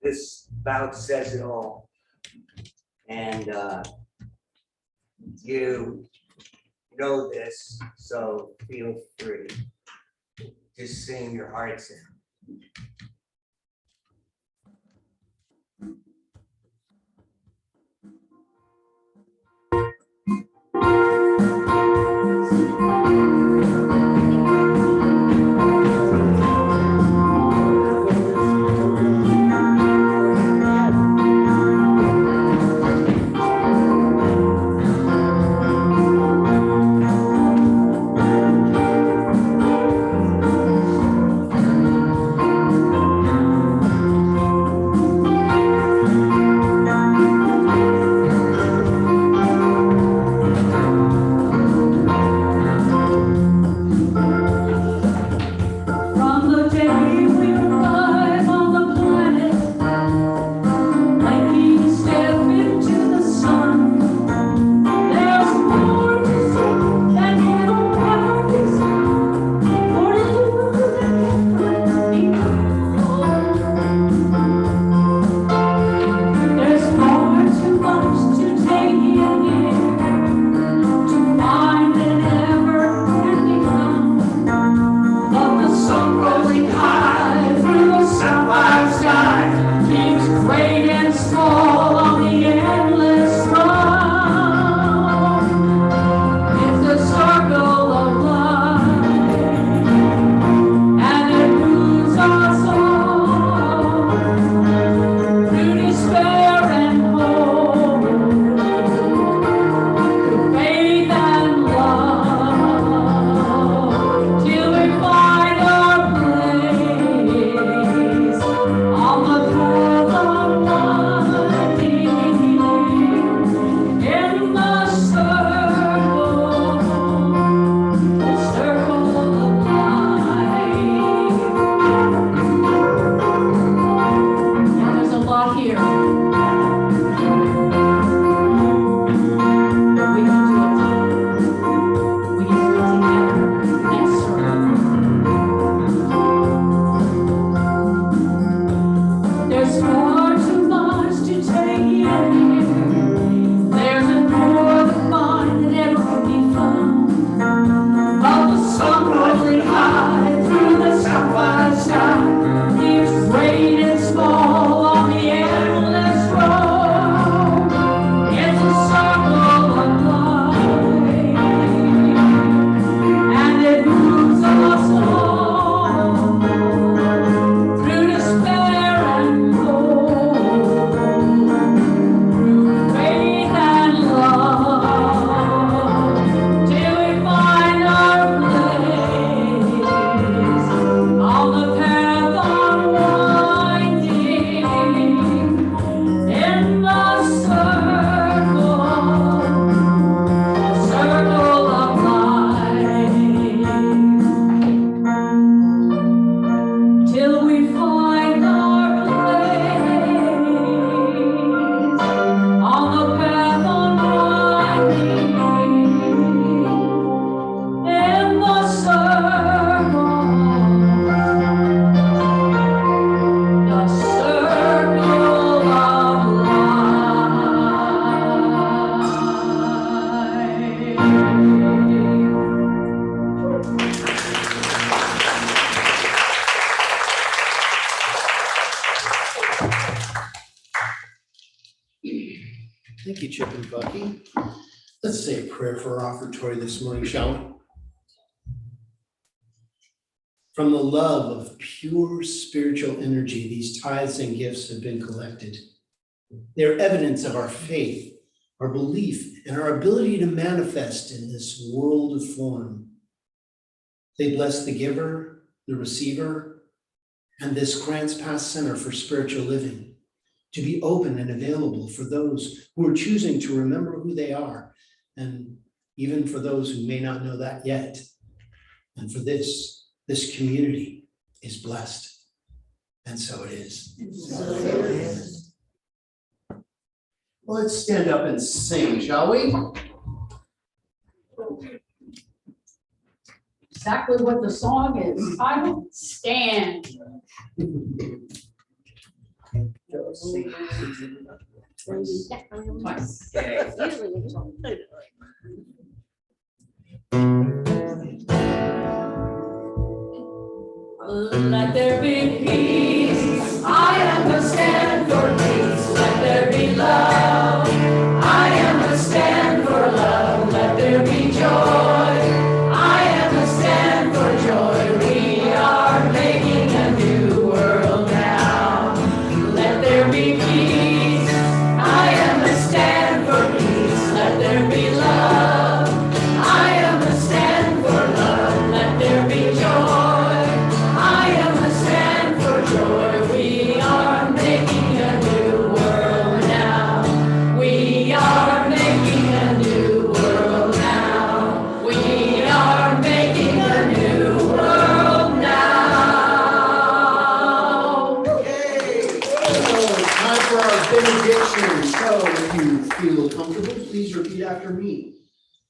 This about says it all. And you know this, so feel free. Just sing your hearts out.
Thank you, Chip and Bucky. Let's say a prayer for our offertory this morning, shall we? From the love of pure spiritual energy, these tithes and gifts have been collected. They're evidence of our faith, our belief, and our ability to manifest in this world of form. They bless the giver, the receiver, and this Grants Pass Center for Spiritual Living to be open and available for those who are choosing to remember who they are, and even for those who may not know that yet. And for this community is blessed, and so it is. Well, let's stand up and sing, shall we?
Exactly what the song is. Titled Stand. Twice.
Let there be peace, I am a stand for peace. Let there be love, I am a stand for love. Let there be joy, I am a stand for joy. We are making a new world now. Let there be peace, I am a stand for peace. Let there be love, I am a stand for love. Let there be joy, we are making a new world now. We are making a new world now. We are making a new world now.
Okay. So, time for our benediction. So if you feel comfortable, please repeat after me.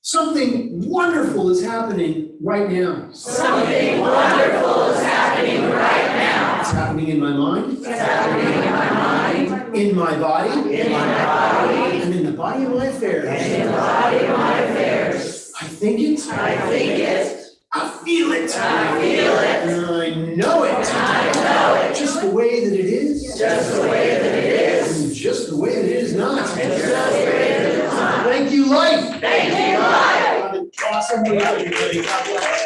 Something wonderful is happening right now.
Something wonderful is happening right now.
It's happening in my mind.
It's happening in my mind.
In my body.
In my body.
And in the body of my affairs.
And in the body of my affairs.
I think it.
I think it.
I feel it.
I feel it.
And I know it.
I know it.
Just the way that it is.
Just the way that it is.
And just the way that it is not.
Just the way that it is not.
Thank you, life.
Thank you, life.
Have an awesome day, everybody. God bless.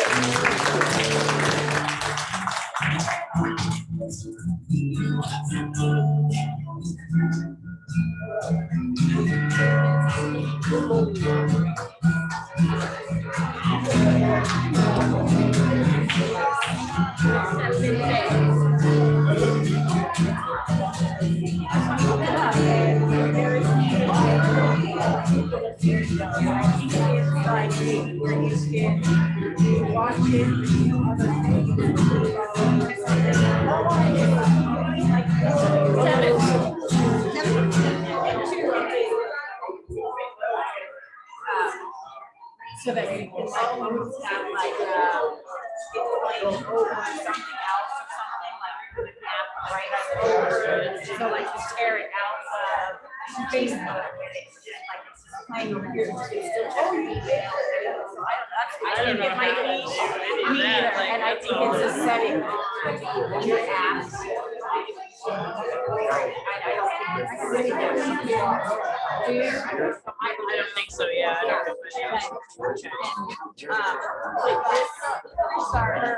So that you can almost have like explain over something else or something, like you're gonna have right over. So like you tear it out of Facebook, like it's just playing over here. So it's still showing me. So I think it might be me either, and I think it's a setting on your app. I don't think so, yeah. I don't know. Like this starter